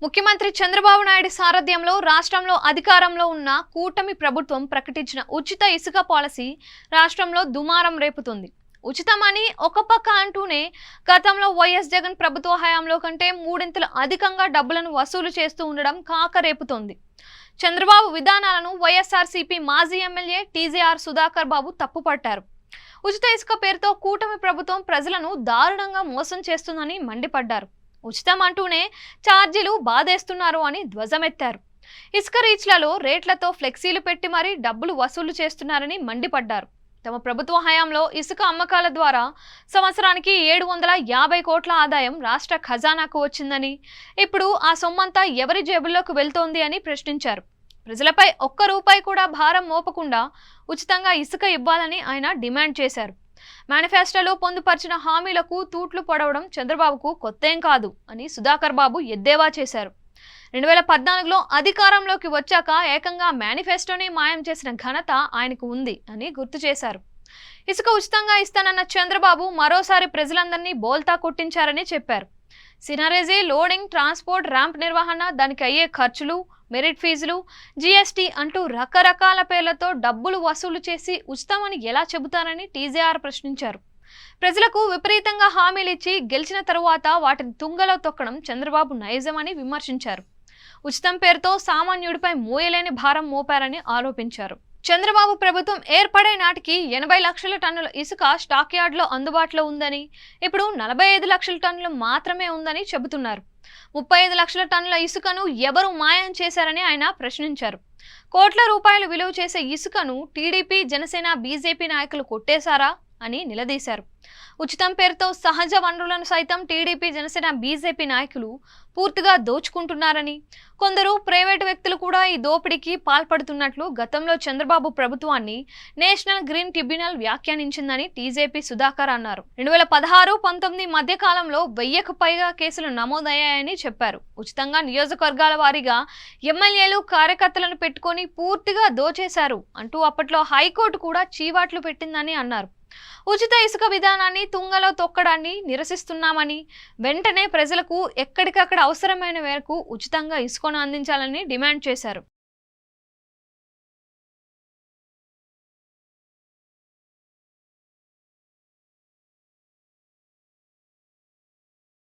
ముఖ్యమంత్రి చంద్రబాబు నాయుడు సారథ్యంలో రాష్ట్రంలో అధికారంలో ఉన్న కూటమి ప్రభుత్వం ప్రకటించిన ఉచిత ఇసుక పాలసీ రాష్ట్రంలో దుమారం రేపుతుంది. ఉచితమని ఒక పక్క అంటూనే గతంలో వైఎస్ జగన్ ప్రభుత్వ హయాంలో కంటే మూడింతలు అధికంగా డబ్బులను వసూలు చేస్తూ ఉండడం కాకరేపుతోంది. చంద్రబాబు విధానాలను వైఎస్ఆర్సీపీ మాజీ ఎమ్మెల్యే టీజీఆర్ సుధాకర్ బాబు తప్పుపట్టారు. ఉచిత ఇసుక పేరుతో కూటమి ప్రభుత్వం ప్రజలను దారుణంగా మోసం చేస్తుందని మండిపడ్డారు. ఉచితం అంటూనే ఛార్జీలు బాధేస్తున్నారు అని ధ్వజమెత్తారు. ఇసుక రీచ్లలో రేట్లతో ఫ్లెక్సీలు పెట్టి మరీ డబ్బులు వసూలు చేస్తున్నారని మండిపడ్డారు. తమ ప్రభుత్వ హయాంలో ఇసుక అమ్మకాల ద్వారా సంవత్సరానికి 750 కోట్ల ఆదాయం రాష్ట్ర ఖజానాకు వచ్చిందని, ఇప్పుడు ఆ సొమ్మంతా ఎవరి జేబుల్లోకి వెళ్తోంది అని ప్రశ్నించారు. ప్రజలపై ఒక్క రూపాయి కూడా భారం మోపకుండా ఉచితంగా ఇసుక ఇవ్వాలని ఆయన డిమాండ్ చేశారు. మేనిఫెస్టోలో పొందుపరిచిన హామీలకు తూట్లు పొడవడం చంద్రబాబుకు కొత్తేం కాదు అని సుధాకర్ బాబు ఎద్దేవా చేశారు. 2014లో అధికారంలోకి వచ్చాక ఏకంగా మేనిఫెస్టోని మాయం చేసిన ఘనత ఆయనకు ఉంది అని గుర్తు చేశారు. ఇసుక ఉచితంగా ఇస్తానన్న చంద్రబాబు మరోసారి ప్రజలందరినీ బోల్తా కొట్టించారని చెప్పారు. సినరేజీ, లోడింగ్, ట్రాన్స్పోర్ట్, ర్యాంప్ నిర్వహణ, దానికి అయ్యే ఖర్చులు, మెరిట్ ఫీజులు, జీఎస్టీ అంటూ రకరకాల పేర్లతో డబ్బులు వసూలు చేసి ఉచితమని ఎలా చెబుతారని టీజీఆర్ ప్రశ్నించారు. ప్రజలకు విపరీతంగా హామీలిచ్చి గెలిచిన తరువాత వాటిని తుంగలో తొక్కడం చంద్రబాబు నైజమని విమర్శించారు. ఉచితం పేరుతో సామాన్యుడిపై మోయలేని భారం మోపారని ఆరోపించారు. చంద్రబాబు ప్రభుత్వం ఏర్పడే నాటికి 80 లక్షల టన్నుల ఇసుక స్టాక్ యార్డ్లో అందుబాటులో ఉందని, ఇప్పుడు 45 లక్షల టన్నులు మాత్రమే ఉందని చెబుతున్నారు. 35 లక్షల టన్నుల ఇసుకను ఎవరు మాయం చేశారని ఆయన ప్రశ్నించారు. కోట్ల రూపాయలు విలువ చేసే ఇసుకను టీడీపీ, జనసేన, బీజేపీ నాయకులు కొట్టేశారా అని నిలదీశారు. ఉచితం పేరుతో సహజ వనరులను సైతం టీడీపీ, జనసేన, బీజేపీ నాయకులు పూర్తిగా దోచుకుంటున్నారని, కొందరు ప్రైవేటు వ్యక్తులు కూడా ఈ దోపిడీకి పాల్పడుతున్నట్లు గతంలో చంద్రబాబు ప్రభుత్వాన్ని నేషనల్ గ్రీన్ ట్రిబ్యునల్ వ్యాఖ్యానించిందని టీజేపీ సుధాకర్ అన్నారు. 2016-19 మధ్య కాలంలో 1000కు పైగా కేసులు నమోదయ్యాయని చెప్పారు. ఉచితంగా నియోజకవర్గాల వారీగా ఎమ్మెల్యేలు, కార్యకర్తలను పెట్టుకొని పూర్తిగా దోచేశారు అంటూ అప్పట్లో హైకోర్టు కూడా చీవాట్లు పెట్టిందని అన్నారు. ఉచిత ఇసుక విధానాన్ని తుంగలో తొక్కడాన్ని నిరసిస్తున్నామని, వెంటనే ప్రజలకు ఎక్కడికక్కడ అవసరమైన మేరకు ఉచితంగా ఇసుకను అందించాలని డిమాండ్ చేశారు.